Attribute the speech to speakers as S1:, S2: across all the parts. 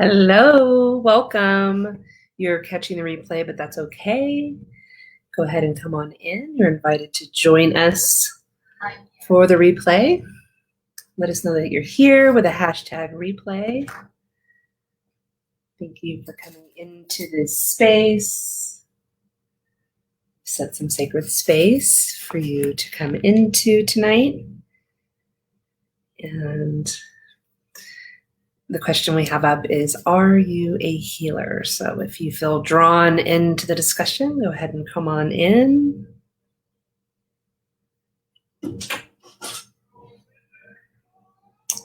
S1: Hello, welcome. You're catching the replay, but that's okay. Go ahead and come on in. You're invited to join us for the replay. Let us know that you're here with a hashtag replay. Thank you for coming into this space. Set some sacred space for you to come into tonight. And the question we have up is, are you a healer? So if you feel drawn into the discussion, go ahead and come on in.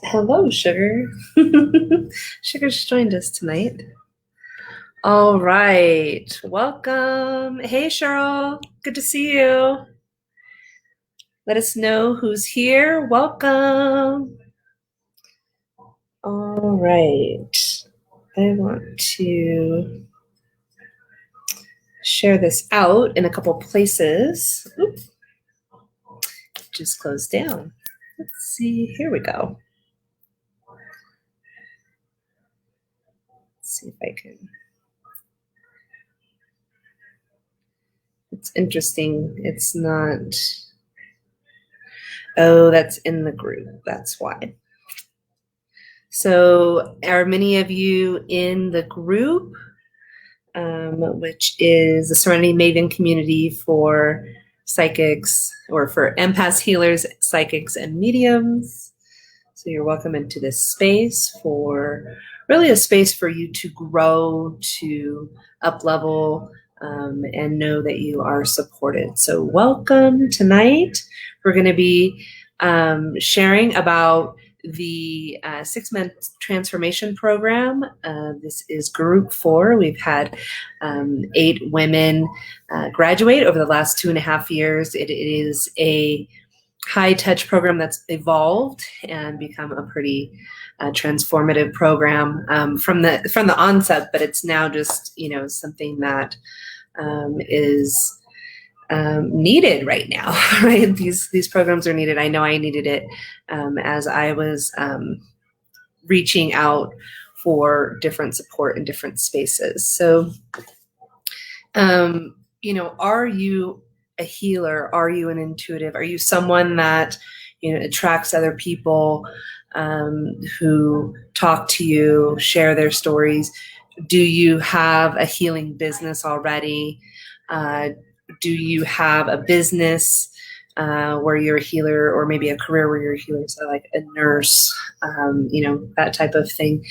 S1: Hello, Sugar. Sugar's joined us tonight. All right, welcome. Hey, Cheryl, good to see you. Let us know who's here. Welcome. All right, I want to share this out in a couple places. Oops. Just closed down. Let's see, here we go. Let's see if I can. It's interesting, it's not. Oh, that's in the group, that's why. So are many of you in the group, which is the Serenity Maven community for psychics, or for empaths, healers, psychics, and mediums? So you're welcome into this space, for really a space for you to grow, to up level, and know that you are supported. So welcome tonight. We're going to be sharing about the 6-month transformation program. This is group 4. We've had 8 women graduate over the last 2.5 years. It is a high-touch program that's evolved and become a pretty transformative program from the onset, but it's now just something that is needed right now, right? These programs are needed. I know I needed it as I was reaching out for different support in different spaces. So, are you a healer? Are you an intuitive? Are you someone that attracts other people who talk to you, share their stories? Do you have a healing business already? Do you have a business where you're a healer, or maybe a career where you're a healer, so like a nurse, that type of thing?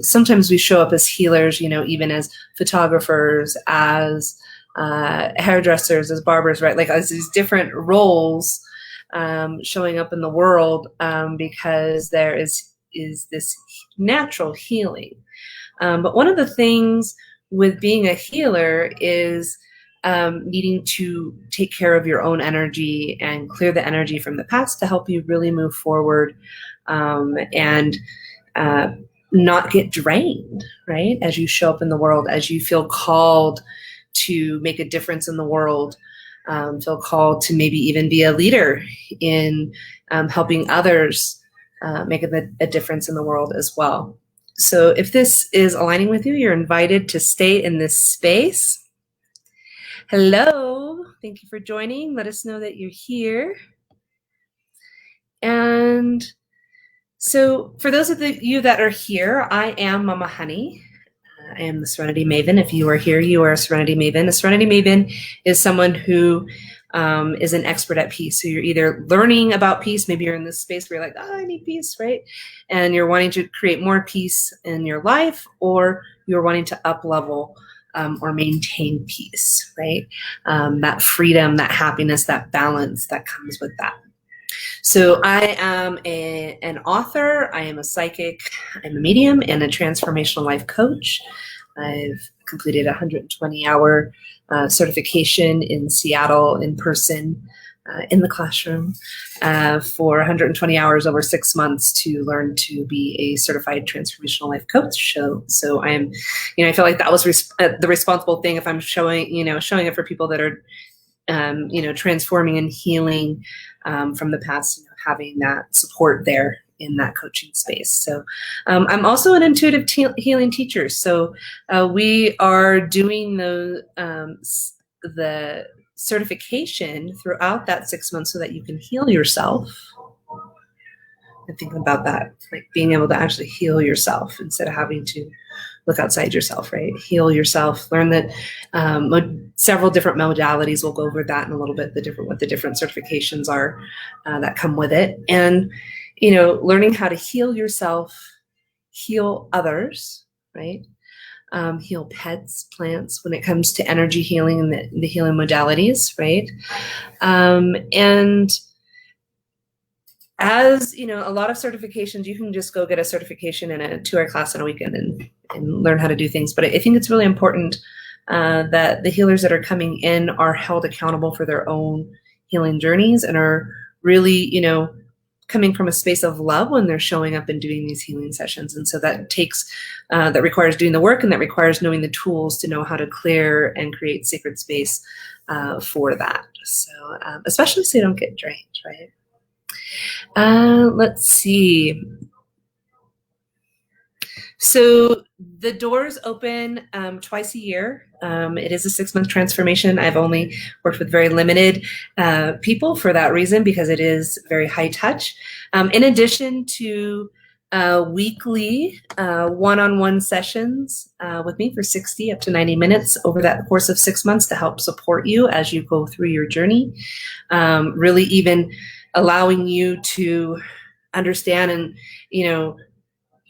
S1: Sometimes we show up as healers, even as photographers, as hairdressers, as barbers, right? Like as these different roles showing up in the world because there is this natural healing. But one of the things with being a healer is needing to take care of your own energy and clear the energy from the past to help you really move forward and not get drained, right? As you show up in the world, as you feel called to make a difference in the world, feel called to maybe even be a leader in helping others make a difference in the world as well. So if this is aligning with you, you're invited to stay in this space. Hello, thank you for joining. Let us know that you're here. And so for those of you that are here, I am Mama Honey. I am the Serenity Maven. If you are here, you are a Serenity Maven. A Serenity Maven is someone who is an expert at peace. So you're either learning about peace, maybe you're in this space where you're like, oh, I need peace, right? And you're wanting to create more peace in your life, or you're wanting to up level or maintain peace, right? That freedom, that happiness, that balance that comes with that. So I am an author, I am a psychic, I'm a medium, and a transformational life coach. I've completed a 120-hour certification in Seattle in person, in the classroom, for 120 hours over 6 months to learn to be a certified transformational life coach. So I'm, I feel like that was the responsible thing if I'm showing it for people that are, transforming and healing from the past, having that support there in that coaching space. So I'm also an intuitive healing teacher. So we are doing the certification throughout that 6 months so that you can heal yourself. And think about that, like being able to actually heal yourself instead of having to look outside yourself, right? Heal yourself. Learn that several different modalities. We'll go over that in a little bit. What the different certifications are that come with it, and learning how to heal yourself, heal others, right? Heal pets, plants. When it comes to energy healing and the healing modalities, right? And as a lot of certifications, you can just go get a certification in a 2-hour class on a weekend and learn how to do things. But I think it's really important that the healers that are coming in are held accountable for their own healing journeys and are really, coming from a space of love when they're showing up and doing these healing sessions. And so that requires doing the work, and that requires knowing the tools to know how to clear and create sacred space for that. So especially so you don't get drained, right? Let's see. So the doors open twice a year. It is a 6-month transformation. I've only worked with very limited people for that reason, because it is very high touch. In addition to weekly one-on-one sessions with me for 60 up to 90 minutes over that course of 6 months to help support you as you go through your journey, really even allowing you to understand and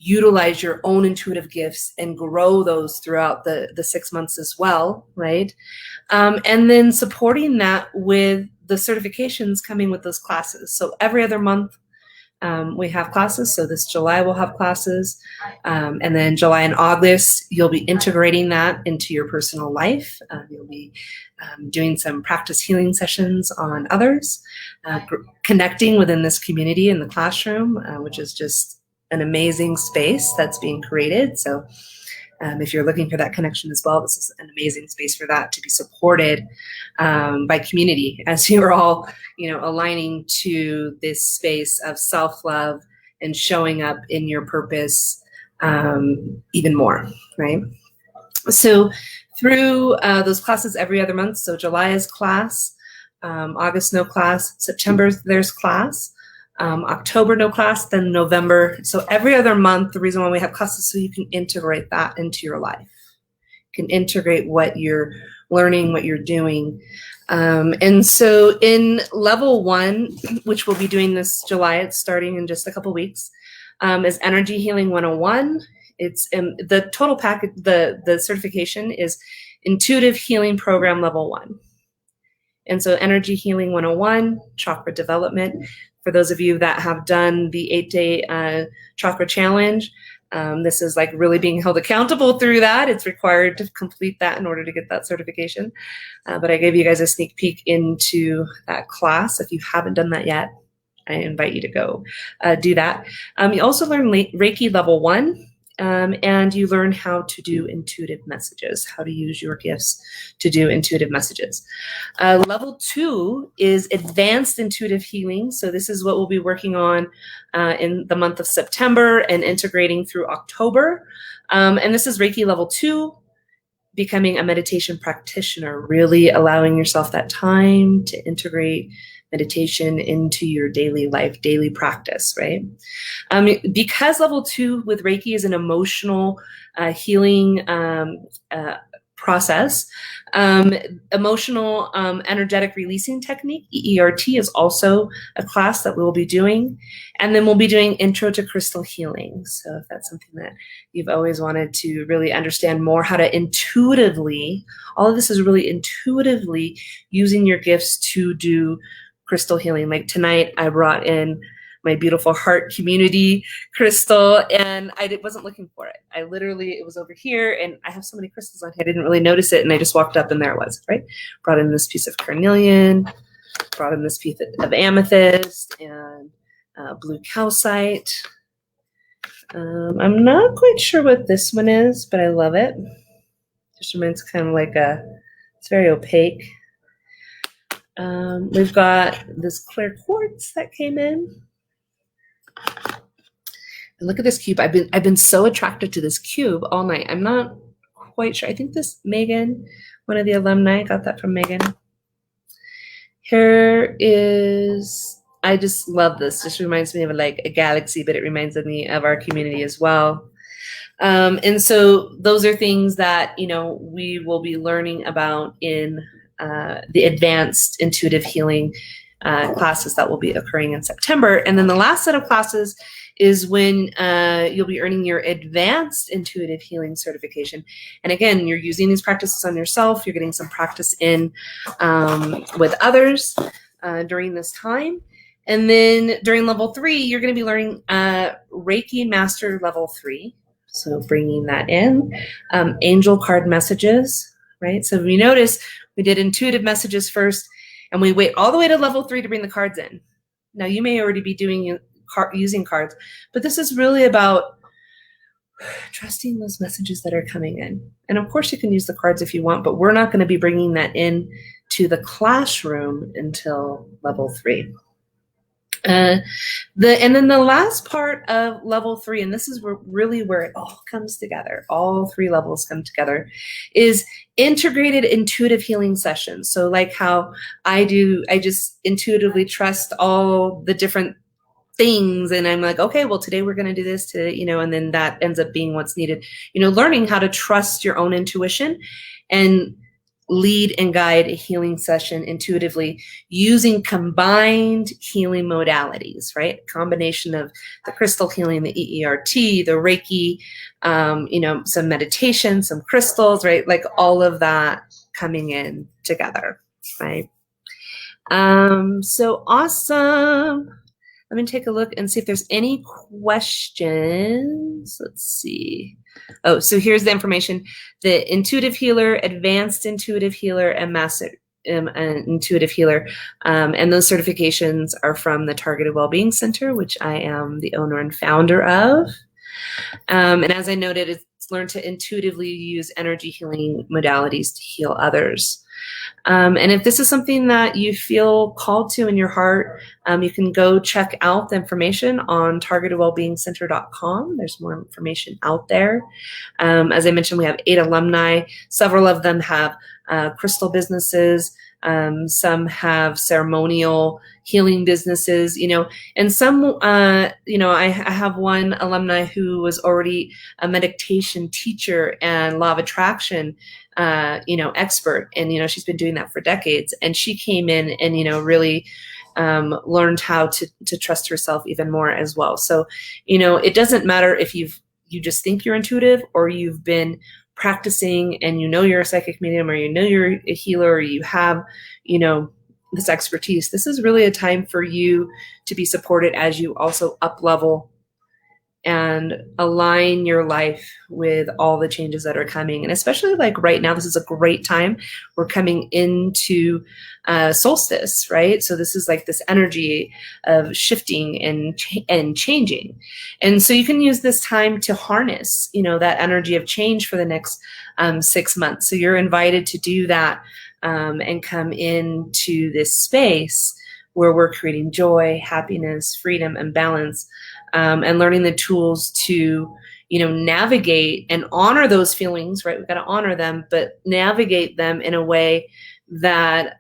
S1: utilize your own intuitive gifts and grow those throughout the 6 months as well, right? And then supporting that with the certifications coming with those classes. So every other month we have classes. So this July we'll have classes. And then July and August, you'll be integrating that into your personal life. You'll be doing some practice healing sessions on others, connecting within this community in the classroom, which is just an amazing space that's being created. So if you're looking for that connection as well, this is an amazing space for that to be supported by community as you're all, aligning to this space of self-love and showing up in your purpose even more, right? So through those classes every other month, so July is class, August no class, September there's class, October no class, then November. So every other month, the reason why we have classes is so you can integrate that into your life. You can integrate what you're learning, what you're doing. And so in level 1, which we'll be doing this July, it's starting in just a couple weeks, is Energy Healing 101. It's the total package, the certification is Intuitive Healing Program Level 1. And so Energy Healing 101, Chakra Development. For those of you that have done the 8-day chakra challenge, this is like really being held accountable through that. It's required to complete that in order to get that certification. But I gave you guys a sneak peek into that class. If you haven't done that yet, I invite you to go do that. You also learn Reiki Level 1. And you learn how to do intuitive messages, how to use your gifts to do intuitive messages. Level 2 is advanced intuitive healing. So this is what we'll be working on in the month of September and integrating through October. And this is Reiki Level 2, becoming a meditation practitioner, really allowing yourself that time to integrate meditation into your daily life, daily practice, right? Because level 2 with Reiki is an emotional healing process, emotional energetic releasing technique, EERT, is also a class that we'll be doing. And then we'll be doing Intro to Crystal Healing. So if that's something that you've always wanted to really understand more, how to intuitively, all of this is really intuitively using your gifts to do crystal healing. Like tonight, I brought in my beautiful heart community crystal, and I wasn't looking for it. It was over here, and I have so many crystals on here, I didn't really notice it, and I just walked up and there it was, right? Brought in this piece of carnelian, brought in this piece of amethyst, and blue calcite. I'm not quite sure what this one is, but I love it. Just reminds kind of like it's very opaque. We've got this clear quartz that came in. And look at this cube. I've been so attracted to this cube all night. I'm not quite sure. I think this Megan, one of the alumni, got that from Megan. Here is, I just love this. Just reminds me of like a galaxy, but it reminds me of our community as well. And so those are things that, you know, we will be learning about in the advanced intuitive healing classes that will be occurring in September. And then the last set of classes is when you'll be earning your advanced intuitive healing certification. And again, you're using these practices on yourself. You're getting some practice in with others during this time. And then during level 3, you're going to be learning Reiki Master level 3. So bringing that in, angel card messages, right? So if you notice, we did intuitive messages first, and we wait all the way to level 3 to bring the cards in. Now you may already be doing using cards, but this is really about trusting those messages that are coming in. And of course you can use the cards if you want, but we're not going to be bringing that in to the classroom until level 3. And then the last part of level 3, and this is really where it all comes together, all 3 levels come together, is integrated intuitive healing sessions. So like how I just intuitively trust all the different things, and I'm like, okay, well, today we're going to do this to, you know, and then that ends up being what's needed. You know, learning how to trust your own intuition and lead and guide a healing session intuitively using combined healing modalities, right? Combination of the crystal healing, the EERT, the Reiki, you know, some meditation, some crystals, right? Like all of that coming in together, right? So awesome. Let me take a look and see if there's any questions. Let's see. Oh, so here's the information. The intuitive healer, advanced intuitive healer, and master intuitive healer. And those certifications are from the Targeted Wellbeing Center, which I am the owner and founder of. And as I noted, it's learn to intuitively use energy healing modalities to heal others. And if this is something that you feel called to in your heart, you can go check out the information on targetedwellbeingcenter.com. There's more information out there. As I mentioned, we have 8 alumni. Several of them have crystal businesses. Some have ceremonial healing businesses, you know, and some, you know, I have one alumni who was already a meditation teacher and law of attraction, you know, expert. And, you know, she's been doing that for decades. And she came in and, you know, really learned how to trust herself even more as well. So, you know, it doesn't matter if you just think you're intuitive or you've been practicing and you know you're a psychic medium or you know you're a healer or you have, you know, this expertise. This is really a time for you to be supported as you also up-level and align your life with all the changes that are coming. And especially like right now, this is a great time. We're coming into solstice, right? So this is like this energy of shifting and changing. And so you can use this time to harness, you know, that energy of change for the next 6 months. So you're invited to do that and come into this space where we're creating joy, happiness, freedom, and balance. And learning the tools to, you know, navigate and honor those feelings, right? We've got to honor them, but navigate them in a way that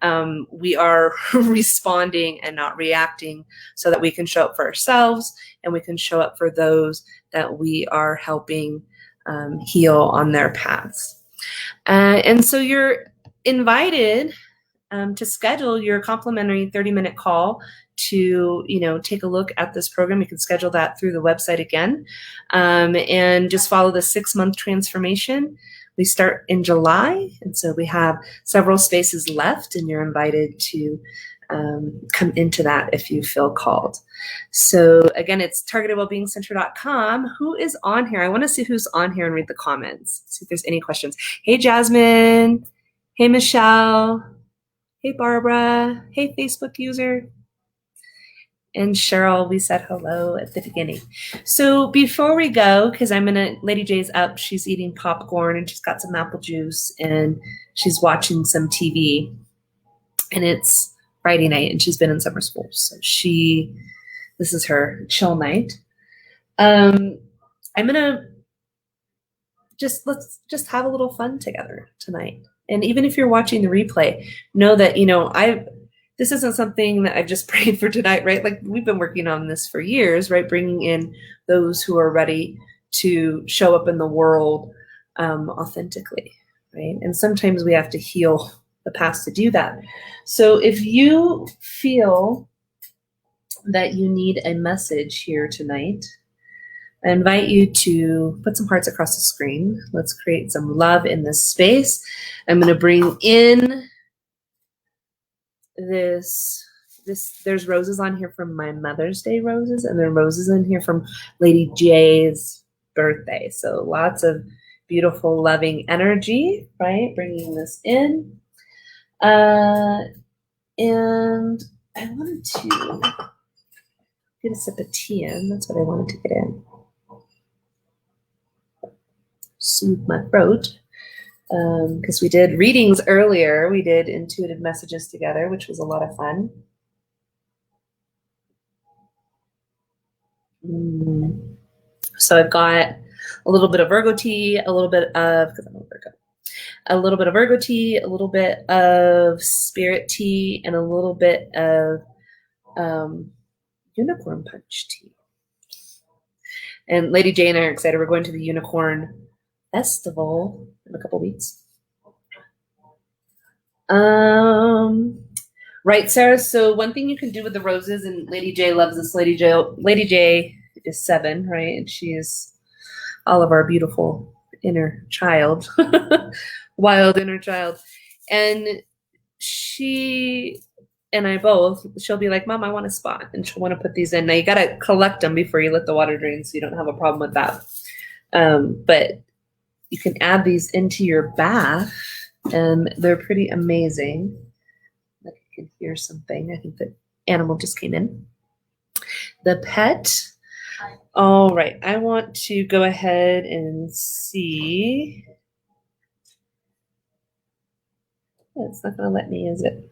S1: we are responding and not reacting so that we can show up for ourselves and we can show up for those that we are helping heal on their paths. And so you're invited to schedule your complimentary 30-minute call to, you know, take a look at this program. You can schedule that through the website again, and just follow the 6-month transformation. We start in July, and so we have several spaces left, and you're invited to come into that if you feel called. So again, it's targetedwellbeingcenter.com. Who is on here? I want to see who's on here and read the comments. See if there's any questions. Hey, Jasmine. Hey, Michelle. Hey, Barbara. Hey, Facebook user. And Cheryl, we said hello at the beginning. So before we go, because Lady J's up, she's eating popcorn and she's got some apple juice and she's watching some TV. And it's Friday night and she's been in summer school. So this is her chill night. I'm gonna let's just have a little fun together tonight. And even if you're watching the replay, know that, this isn't something that I've just prayed for tonight, right? Like, we've been working on this for years, right? Bringing in those who are ready to show up in the world authentically, right? And sometimes we have to heal the past to do that. So if you feel that you need a message here tonight, I invite you to put some hearts across the screen. Let's create some love in this space. I'm going to bring in there's roses on here from my Mother's Day roses, and there are roses in here from Lady J's birthday. So lots of beautiful, loving energy, right? Bringing this in. And I wanted to get a sip of tea in. That's what I wanted to get in. Soothe my throat. Because we did readings earlier. We did intuitive messages together, which was a lot of fun. So I've got a little bit of Virgo tea, a little bit of, because I'm a Virgo, a little bit of Virgo tea, a little bit of spirit tea, and a little bit of unicorn punch tea. And Lady J and I are excited. We're going to the Unicorn Festival in a couple weeks. Right, Sarah. So one thing you can do with the roses, and Lady J loves this. Lady J is 7, right? And she is all of our beautiful inner child, wild inner child. And she and I both, she'll be like, Mom, I want a spot. And she'll want to put these in. Now you got to collect them before you let the water drain, so you don't have a problem with that. But you can add these into your bath, and they're pretty amazing. I can hear something. I think the animal just came in. The pet. All right. I want to go ahead and see. It's not going to let me, is it?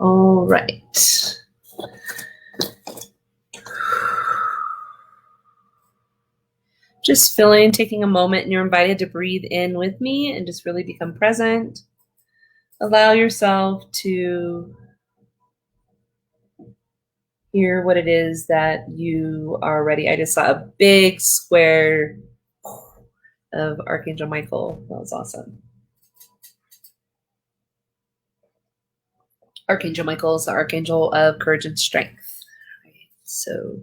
S1: All right. Just feeling, taking a moment, and you're invited to breathe in with me and just really become present. Allow yourself to hear what it is that you are ready. I just saw a big square of Archangel Michael. That was awesome. Archangel Michael is the archangel of courage and strength. Right? So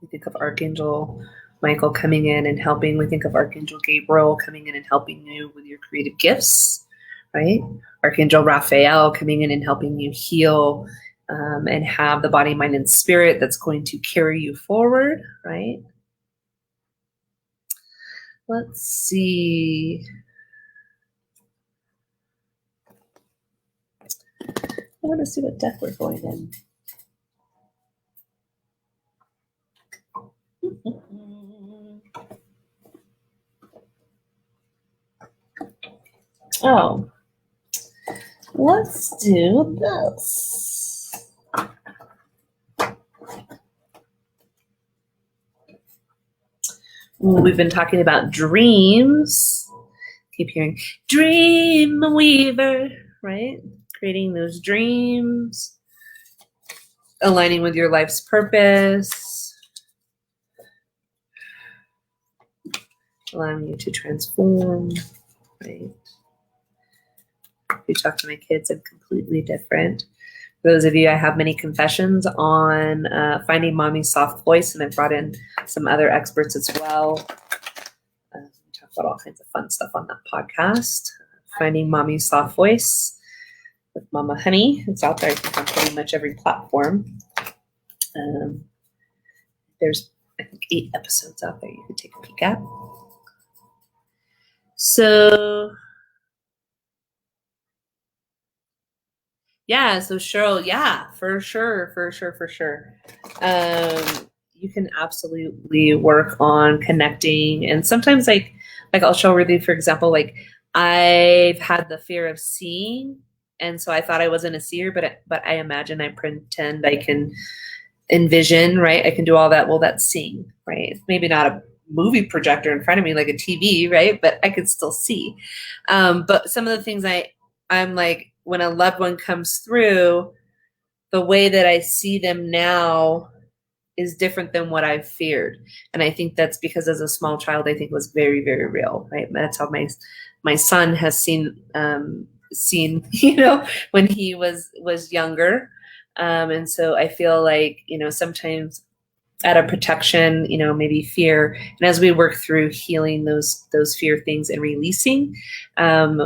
S1: we think of Archangel Michael coming in and helping. We think of Archangel Gabriel coming in and helping you with your creative gifts, right? Archangel Raphael coming in and helping you heal and have the body, mind, and spirit that's going to carry you forward, right? Let's see. I want to see what deck we're going in. Oh, let's do this. We've been talking about dreams. Keep hearing dream weaver, right? Creating those dreams, aligning with your life's purpose, allowing you to transform, right? If you talk to my kids, I'm completely different. For those of you, I have many confessions on finding mommy's soft voice, and I've brought in some other experts as well. We talk about all kinds of fun stuff on that podcast. Finding mommy's soft voice with Mama Honey. It's out there, I think, on pretty much every platform. There's, I think, 8 episodes out there you could take a peek at. So, yeah, so Cheryl, yeah, for sure. You can absolutely work on connecting. And sometimes like I'll show Ruthie, for example, like I've had the fear of seeing. And so I thought I wasn't a seer, but I imagine I pretend I can envision, right? I can do all that. Well, that's seeing, right? It's maybe not a movie projector in front of me like a TV, right? But I could still see. But some of the things I'm like, when a loved one comes through, the way that I see them now is different than what I've feared. And I think that's because as a small child, I think it was very, very real, right? That's how my son has seen, when he was younger. And so I feel like, sometimes out of protection, maybe fear. And as we work through healing those fear things and releasing,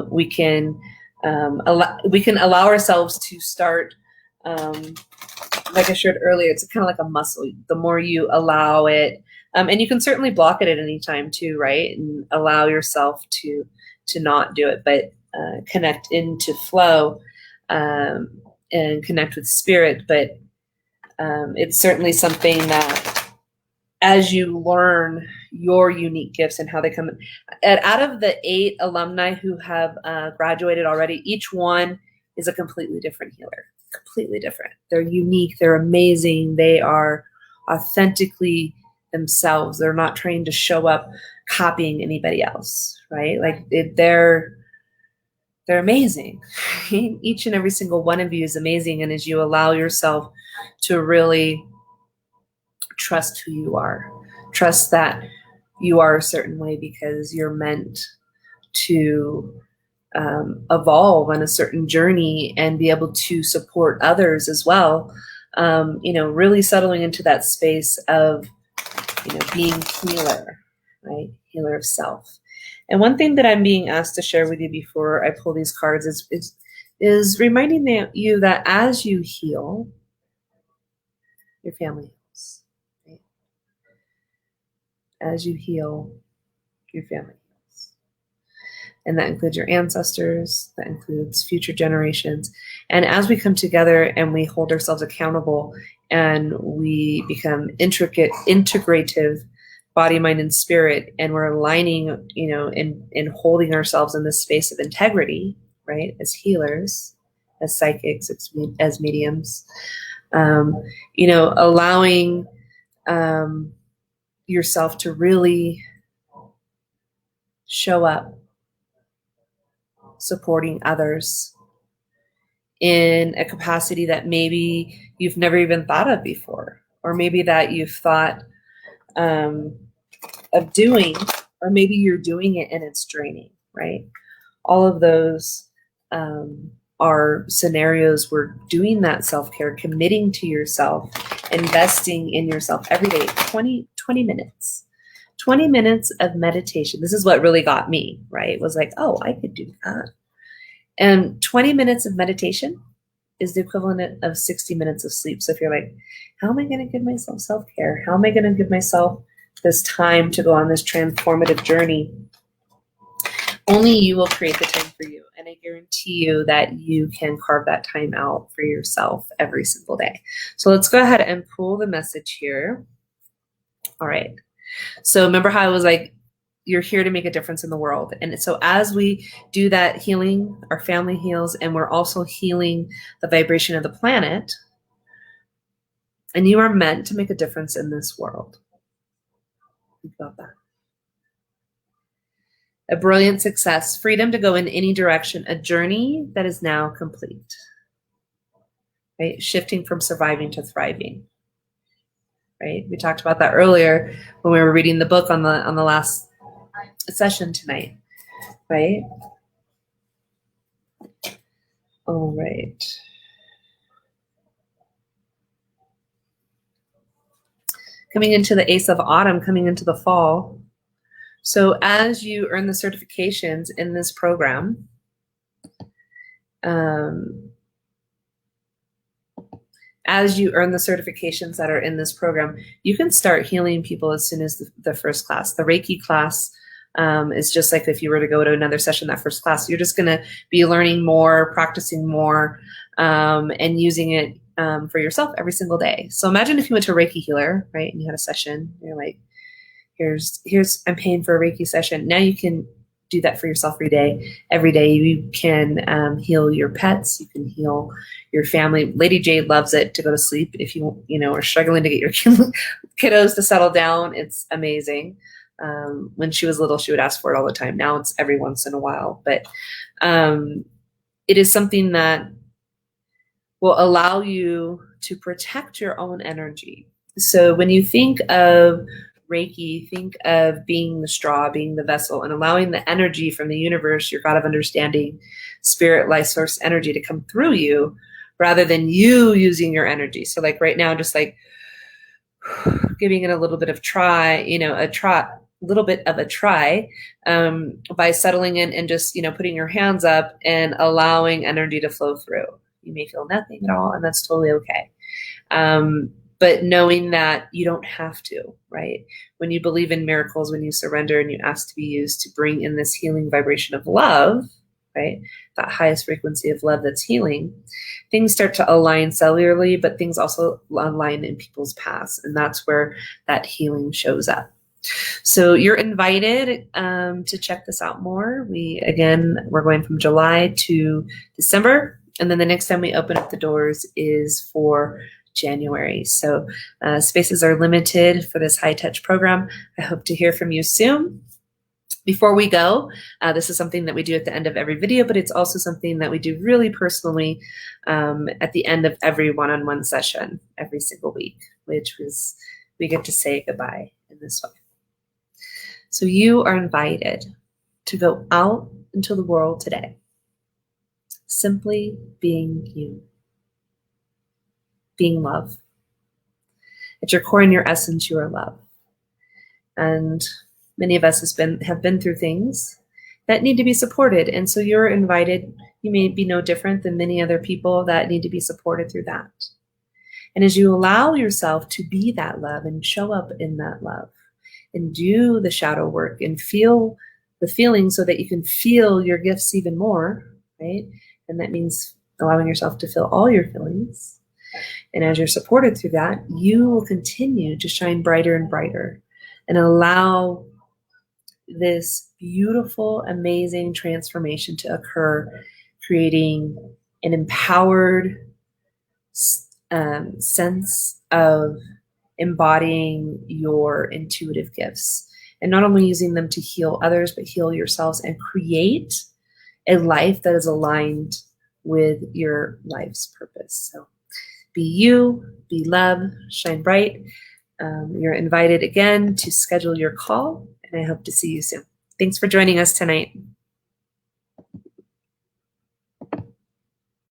S1: we can allow ourselves to start, like I shared earlier, it's kind of like a muscle. The more you allow it, and you can certainly block it at any time too, right? And allow yourself to not do it, but connect into flow, and connect with spirit. But it's certainly something that, as you learn your unique gifts and how they come, out of the 8 alumni who have graduated already, each one is a completely different healer. Completely different. They're unique. They're amazing. They are authentically themselves. They're not trying to show up copying anybody else, right? Like they're amazing. Each and every single one of you is amazing. And as you allow yourself to really trust who you are, trust that you are a certain way because you're meant to evolve on a certain journey and be able to support others as well. Really settling into that space of, being healer, right? Healer of self. And one thing that I'm being asked to share with you before I pull these cards is reminding you that as you heal, your family heals. Right? As you heal, your family heals. And that includes your ancestors, that includes future generations. And as we come together and we hold ourselves accountable and we become integrative, body, mind, and spirit, and we're aligning, and holding ourselves in this space of integrity, right? As healers, as psychics, as mediums, allowing yourself to really show up, supporting others in a capacity that maybe you've never even thought of before, or maybe that you've thought of doing, or maybe you're doing it and it's draining, right? All of those are scenarios where doing that self-care, committing to yourself, investing in yourself every day, 20 minutes. 20 minutes of meditation. This is what really got me, right? It was like, oh, I could do that. And 20 minutes of meditation is the equivalent of 60 minutes of sleep. So if you're like, how am I going to give myself self-care? How am I going to give myself this time to go on this transformative journey? Only you will create the time for you. And I guarantee you that you can carve that time out for yourself every single day. So let's go ahead and pull the message here. All right. So remember how I was like, you're here to make a difference in the world. And so as we do that healing, our family heals, and we're also healing the vibration of the planet. And you are meant to make a difference in this world. Think about that. A brilliant success, freedom to go in any direction, a journey that is now complete. Right? Shifting from surviving to thriving. Right? We talked about that earlier when we were reading the book on the last session tonight, right? All right. Coming into the Ace of Autumn, coming into the fall. So as you earn the certifications in this program, you can start healing people as soon as the first class. The Reiki class is just like if you were to go to another session, that first class, you're just going to be learning more, practicing more, and using it for yourself every single day. So imagine if you went to a Reiki healer, right, and you had a session, you're like, here's I'm paying for a Reiki session. Now you can do that for yourself every day. Every day you can heal your pets. You can heal your family. Lady Jade loves it to go to sleep. If you are struggling to get your kiddos to settle down, it's amazing. When she was little, she would ask for it all the time. Now it's every once in a while, but it is something that will allow you to protect your own energy. So when you think of Reiki, think of being the straw, being the vessel, and allowing the energy from the universe, your God of understanding, spirit, life source energy to come through you rather than you using your energy. So like right now, just like giving it a little bit of little bit of a try by settling in and just, putting your hands up and allowing energy to flow through. You may feel nothing at all, and that's totally okay. But knowing that you don't have to, right? When you believe in miracles, when you surrender and you ask to be used to bring in this healing vibration of love, right? That highest frequency of love that's healing, things start to align cellularly, but things also align in people's paths. And that's where that healing shows up. So you're invited to check this out more. We're going from July to December. And then the next time we open up the doors is for January. So spaces are limited for this high touch program. I hope to hear from you soon. Before we go, this is something that we do at the end of every video, but it's also something that we do really personally at the end of every one-on-one session every single week, which is we get to say goodbye in this way. So you are invited to go out into the world today, simply being you, being love. At your core and your essence, you are love. And many of us have been through things that need to be supported. And so you're invited. You may be no different than many other people that need to be supported through that. And as you allow yourself to be that love and show up in that love and do the shadow work and feel the feeling so that you can feel your gifts even more, right? And that means allowing yourself to feel all your feelings. And as you're supported through that, you will continue to shine brighter and brighter and allow this beautiful, amazing transformation to occur, creating an empowered sense of embodying your intuitive gifts and not only using them to heal others, but heal yourselves and create a life that is aligned with your life's purpose. So be you, be love, shine bright. You're invited again to schedule your call, and I hope to see you soon. Thanks for joining us tonight.